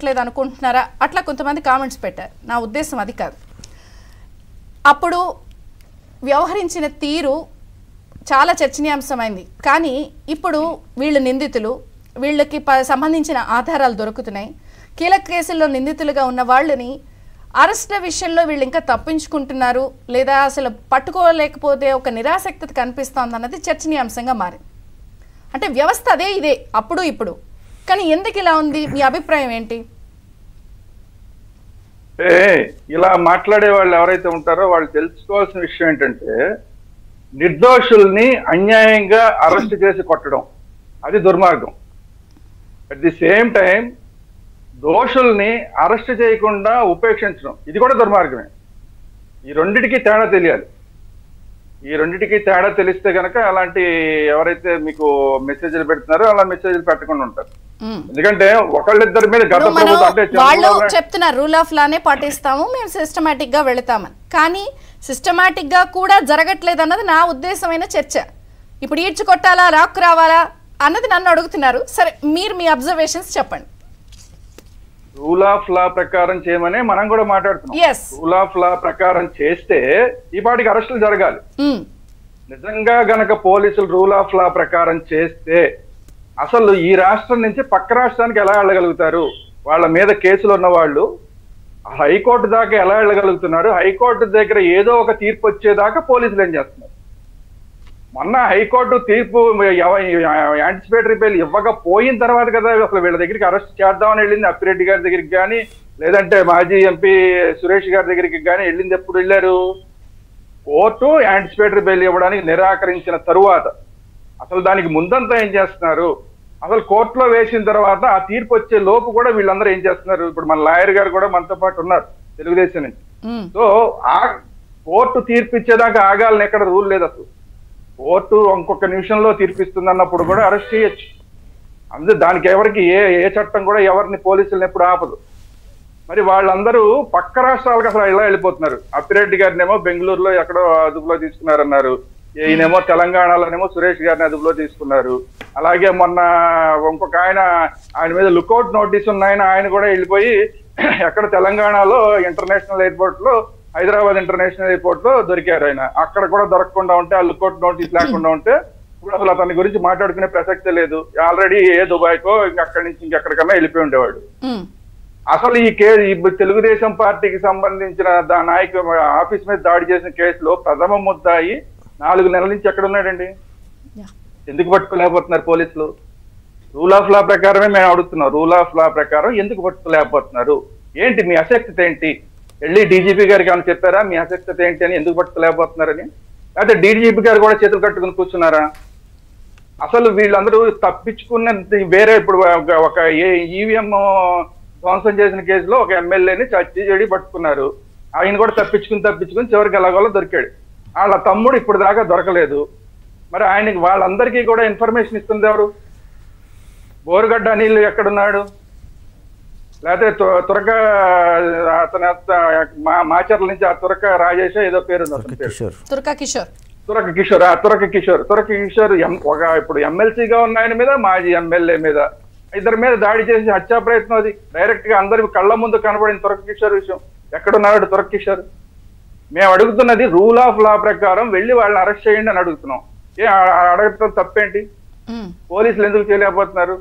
జరగట్లేదు అనుకుంటున్నారా? అట్లా కొంతమంది కామెంట్స్ పెట్టారు. నా ఉద్దేశం అది కాదు. అప్పుడు వ్యవహరించిన తీరు చాలా చర్చనీయాంశమైంది. కానీ ఇప్పుడు వీళ్ళు నిందితులు, వీళ్ళకి సంబంధించిన ఆధారాలు దొరుకుతున్నాయి. కీలక కేసుల్లో నిందితులుగా ఉన్న వాళ్ళని అరెస్ట్ల విషయంలో వీళ్ళు ఇంకా తప్పించుకుంటున్నారు లేదా అసలు పట్టుకోలేకపోతే ఒక నిరాసక్తత కనిపిస్తోంది అన్నది చర్చనీయాంశంగా మారింది. అంటే వ్యవస్థ అదే ఇదే అప్పుడు ఇప్పుడు, కానీ ఎందుకు ఇలా ఉంది? మీ అభిప్రాయం ఏంటి? ఇలా మాట్లాడే వాళ్ళు ఎవరైతే ఉంటారో వాళ్ళు తెలుసుకోవాల్సిన విషయం ఏంటంటే, నిర్దోషుల్ని అన్యాయంగా అరెస్ట్ చేసి కొట్టడం అది దుర్మార్గం. అట్ ది సేమ్ టైం దోషుల్ని అరెస్ట్ చేయకుండా ఉపేక్షించడం ఇది కూడా దుర్మార్గమే. ఈ రెండిటికి తేడా తెలియాలి. ఈ రెండిటికి తేడా తెలిస్తే కనుక అలాంటి ఎవరైతే మీకు మెసేజ్లు పెడుతున్నారో అలా మెసేజ్లు పెట్టకుండా ఉంటారు. ఎందుకంటే ఒకళ్ళిద్దరి మీద గత ప్రభుత్వం అంటే వాళ్ళు చెప్తున్నారు రూల్ ఆఫ్ లానే పాటిస్తాము, మేము సిస్టమేటిక్ గా వెళతామని. కానీ సిస్టమేటిక్ గా కూడా జరగట్లేదు అన్నది నా ఉద్దేశమైన చర్చ. ఇప్పుడు ఈడ్చి కొట్టాలా, రాకు రావాలా అన్నది నన్ను అడుగుతున్నారు. సరే, మీరు మీ అబ్జర్వేషన్స్ చెప్పండి. రూల్ ఆఫ్ లా ప్రకారం చేయమని మనం కూడా మాట్లాడుతున్నాం. రూల్ ఆఫ్ లా ప్రకారం చేస్తే ఈ పాటికి అరెస్టులు జరగాలి. నిజంగా గనక పోలీసులు రూల్ ఆఫ్ లా ప్రకారం చేస్తే అసలు ఈ రాష్ట్రం నుంచి పక్క రాష్ట్రానికి ఎలా వెళ్ళగలుగుతారు? వాళ్ళ మీద కేసులు ఉన్న వాళ్ళు హైకోర్టు దాకా ఎలా వెళ్ళగలుగుతున్నారు? హైకోర్టు దగ్గర ఏదో ఒక తీర్పు వచ్చేదాకా పోలీసులు ఏం చేస్తున్నారు? మొన్న హైకోర్టు తీర్పు యాంటిసిపేటరీ బెయిల్ ఇవ్వకపోయిన తర్వాత కదా అసలు వీళ్ళ దగ్గరికి అరెస్ట్ చేద్దామని వెళ్ళింది. అప్పిరెడ్డి గారి దగ్గరికి కానీ లేదంటే మాజీ ఎంపీ సురేష్ గారి దగ్గరికి కానీ వెళ్ళింది. ఎప్పుడు వెళ్ళారు? కోర్టు యాంటిసిపేటరీ బెయిల్ ఇవ్వడానికి నిరాకరించిన తరువాత. అసలు దానికి ముందంతా ఏం చేస్తున్నారు? అసలు కోర్టులో వేసిన తర్వాత ఆ తీర్పు వచ్చే లోపు కూడా వీళ్ళందరూ ఏం చేస్తున్నారు? ఇప్పుడు మన లాయర్ గారు కూడా మనతో పాటు ఉన్నారు తెలుగుదేశం నుంచి. సో ఆ కోర్టు తీర్పు ఇచ్చేదాకా ఆగాలని ఎక్కడ రూల్ లేదు. అసలు కోర్టు ఇంకొక నిమిషంలో తీర్పిస్తుంది అన్నప్పుడు కూడా అరెస్ట్ చేయొచ్చు. అందుకే దానికి ఎవరికి ఏ చట్టం కూడా ఎవరిని పోలీసులను ఎప్పుడు ఆపదు. మరి వాళ్ళందరూ పక్క రాష్ట్రాలకు అసలు ఇలా వెళ్ళిపోతున్నారు. అప్పిరెడ్డి గారినేమో బెంగళూరులో ఎక్కడో అదుపులో తీసుకున్నారన్నారు. ఈయనేమో తెలంగాణలోనేమో సురేష్ గారిని అదుపులో తీసుకున్నారు. అలాగే మొన్న ఇంకొక ఆయన మీద లుకౌట్ నోటీస్ ఉన్నాయని ఆయన కూడా వెళ్ళిపోయి ఎక్కడ తెలంగాణలో ఇంటర్నేషనల్ ఎయిర్పోర్ట్ లో, హైదరాబాద్ ఇంటర్నేషనల్ ఎయిర్పోర్ట్ లో దొరికారు. ఆయన అక్కడ కూడా దొరకకుండా ఉంటే, ఆ లుకౌట్ నోటీస్ లేకుండా ఉంటే ఇప్పుడు అసలు అతని గురించి మాట్లాడుకునే ప్రసక్తే లేదు. ఆల్రెడీ ఏ దుబాయ్కో అక్కడి నుంచి ఇంకెక్కడికన్నా వెళ్ళిపోయి ఉండేవాడు. అసలు ఈ తెలుగుదేశం పార్టీకి సంబంధించిన నాయకు ఆఫీస్ మీద దాడి చేసిన కేసులో ప్రథమ ముద్దాయి 4 నెలల నుంచి ఎక్కడ ఉన్నాడండి? ఎందుకు పట్టుకోలేకపోతున్నారు పోలీసులు? రూల్ ఆఫ్ లా ప్రకారమే మేము అడుగుతున్నాం. రూల్ ఆఫ్ లా ప్రకారం ఎందుకు పట్టుకోలేకపోతున్నారు? ఏంటి మీ అశక్తత ఏంటి? వెళ్ళి డీజీపీ గారికి ఏమైనా చెప్పారా మీ అశక్తత ఏంటి అని, ఎందుకు పట్టుకోలేకపోతున్నారని? లేకపోతే డీజీపీ గారు కూడా చేతులు కట్టుకుని కూర్చున్నారా? అసలు వీళ్ళందరూ తప్పించుకున్న వేరే, ఇప్పుడు ఒక ఈవీఎం ధ్వంసం చేసిన కేసులో ఒక ఎమ్మెల్యేని చెడి పట్టుకున్నారు. ఆయన కూడా తప్పించుకుని చివరికి ఎలాగోలో దొరికాడు. వాళ్ళ తమ్ముడు ఇప్పుడు దాకా దొరకలేదు. మరి ఆయనకి వాళ్ళందరికీ కూడా ఇన్ఫర్మేషన్ ఇస్తుంది ఎవరు? బోరుగడ్డ అనిల్ ఎక్కడున్నాడు? లేకపోతే తురక అతని మాచర్ల నుంచి ఆ తురక రాజేష్ ఏదో పేరు, తురక కిషోర్ ఇప్పుడు ఎమ్మెల్సీగా ఉన్న ఆయన మీద, మాజీ ఎమ్మెల్యే మీద, ఇద్దరి మీద దాడి చేసి హత్యా ప్రయత్నం. అది డైరెక్ట్ గా అందరి కళ్ళ ముందు కనబడిన తురక కిషోర్ విషయం. ఎక్కడున్నాడు తురక కిషోర్? మేము అడుగుతున్నది రూల్ ఆఫ్ లా ప్రకారం వెళ్ళి వాళ్ళని అరెస్ట్ చేయండి అని అడుగుతున్నాం. అడగటం తప్పేంటి? పోలీసులు ఎందుకు చేయలేకపోతున్నారు?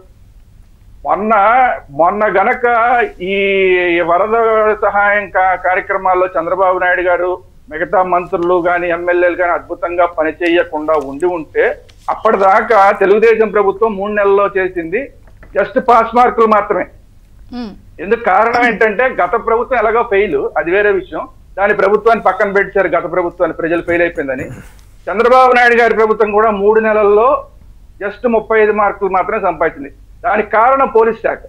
మొన్న గనక ఈ వరద సహాయం కార్యక్రమాల్లో చంద్రబాబు నాయుడు గారు, మిగతా మంత్రులు కానీ ఎమ్మెల్యేలు కానీ అద్భుతంగా పనిచేయకుండా ఉంటే అప్పటిదాకా తెలుగుదేశం ప్రభుత్వం 3 నెలల్లో చేసింది జస్ట్ పాస్ మార్కులు మాత్రమే. ఎందుకు కారణం ఏంటంటే గత ప్రభుత్వం ఎలాగో ఫెయిల్, అది వేరే విషయం. దాని ప్రభుత్వాన్ని పక్కన పెట్టారు. గత ప్రభుత్వాన్ని ప్రజలు ఫెయిల్ అయిపోయిందని. చంద్రబాబు నాయుడు గారి ప్రభుత్వం కూడా 3 నెలల్లో జస్ట్ 35 మార్కులు మాత్రమే సంపాదించింది. దానికి కారణం పోలీస్ శాఖ.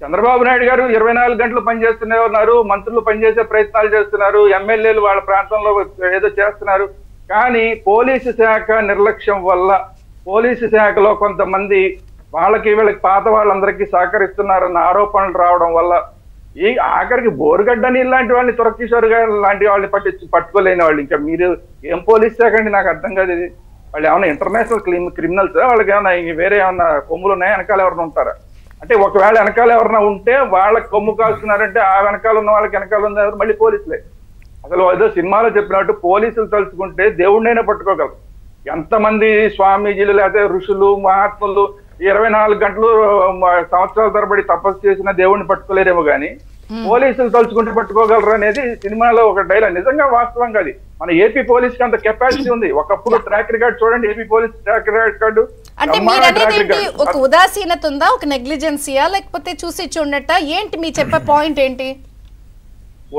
చంద్రబాబు నాయుడు గారు 24 గంటలు పనిచేస్తూనే ఉన్నారు, మంత్రులు పనిచేసే ప్రయత్నాలు చేస్తున్నారు, ఎమ్మెల్యేలు వాళ్ళ ప్రాంతంలో ఏదో చేస్తున్నారు. కానీ పోలీసు శాఖ నిర్లక్ష్యం వల్ల, పోలీసు శాఖలో కొంతమంది వాళ్ళకి వీళ్ళకి పాత వాళ్ళందరికీ సహకరిస్తున్నారన్న ఆరోపణలు రావడం వల్ల ఈ ఆఖరికి బోరుగడ్డని ఇలాంటి వాళ్ళని, తురక కిషోర్ గారు లాంటి వాళ్ళని పట్టుకోలేని వాళ్ళు ఇంకా మీరు ఏం పోలీస్ శాఖ అండి? నాకు అర్థం కాదు ఇది. వాళ్ళు ఏమైనా ఇంటర్నేషనల్ క్రిమినల్స్? వాళ్ళకి ఏమైనా వేరే ఏమన్నా కొమ్ములు ఉన్నాయా? వెనకాల ఎవరైనా ఉంటారా? అంటే ఒకవేళ వెనకాల ఎవరన్నా ఉంటే వాళ్ళకి కొమ్ము కాస్తున్నారంటే ఆ వెనకాల ఉన్న వాళ్ళకి వెనకాల ఉన్న మళ్ళీ పోలీసులే. అసలు ఏదో సినిమాలో చెప్పినట్టు పోలీసులు తలుచుకుంటే దేవుడినైనా పట్టుకోగలరు. ఎంతమంది స్వామీజీలు లేకపోతే ఋషులు మహాత్ములు 24 గంటలు సంవత్సరాల తరబడి తపస్సు చేసిన దేవుడిని పట్టుకోలేరేమో కానీ పోలీసులు తలుచుకుంటే పట్టుకోగలరు అనేది సినిమాలో ఒక డైలాగ్. నిజంగా వాస్తవంగా అది మన ఏపీ పోలీస్ కి అంత కెపాసిటీ ఉంది. ఒకప్పుడు ట్రాక్ రికార్డ్ చూడండి, ఏపీ పోలీస్ ట్రాక్ రికార్డు. అంటే మీరనేది ఒక ఉదాసీనత ఉందా, ఒక నెగ్లిజెన్సీయా, లేకపోతే చూసి చూడట ఏంటి మీ చెప్పే పాయింట్ ఏంటి?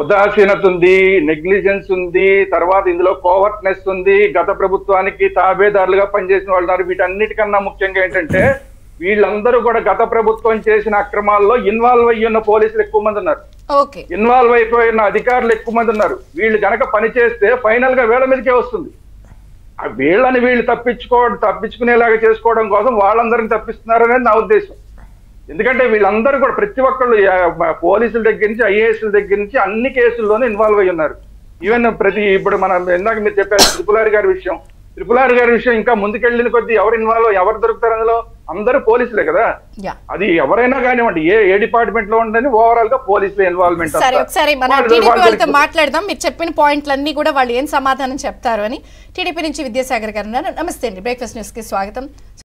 ఉదాసీనత ఉంది, నెగ్లిజెన్స్ ఉంది, తర్వాత ఇందులో కోవర్ట్నెస్ ఉంది, గత ప్రభుత్వానికి తాబేదారులుగా పనిచేసిన వాళ్ళు ఉన్నారు. వీటన్నిటికన్నా ముఖ్యంగా ఏంటంటే వీళ్ళందరూ కూడా గత ప్రభుత్వం చేసిన అక్రమాల్లో ఇన్వాల్వ్ అయ్యి ఉన్న పోలీసులు ఎక్కువ మంది ఉన్నారు, ఇన్వాల్వ్ అయిపోయిన అధికారులు ఎక్కువ మంది ఉన్నారు. వీళ్ళు గనక పని చేస్తే ఫైనల్ గా వీళ్ళ మీదకే వస్తుంది. వీళ్ళని వీళ్ళు తప్పించుకునేలాగా చేసుకోవడం కోసం వాళ్ళందరినీ తప్పిస్తున్నారు అనేది నా ఉద్దేశం. ఎందుకంటే వీళ్ళందరూ కూడా ప్రతి ఒక్కళ్ళు పోలీసుల దగ్గర నుంచి ఐఏఎస్ల దగ్గర నుంచి అన్ని కేసుల్లోనూ ఇన్వాల్వ్ అయ్యి ఉన్నారు. ఈవెన్ ఇప్పుడు మనం ఇందాక మీరు చెప్పారు త్రిపులారి గారి విషయం ఇంకా ముందుకెళ్ళిన కొద్దీ ఎవరు దొరుకుతారు అందులో? అందరూ పోలీసులే కదా. అది ఎవరైనా కానివ్వండి, ఏ డిపార్ట్మెంట్ లో ఉండని ఓవరాల్ గా పోలీసుల ఇన్వాల్వ్మెంట్. ఒకసారి మన టీడీపీ వాళ్ళతో మాట్లాడదాం. మీరు చెప్పిన పాయింట్లన్నీ కూడా వాళ్ళు ఏం సమాధానం చెప్తారు అని. టీడీపీ నుంచి విద్యాసాగర్ గారు ఉన్నారు. నమస్తే అండి, బ్రేక్ఫాస్ట్ న్యూస్ కి స్వాగతం.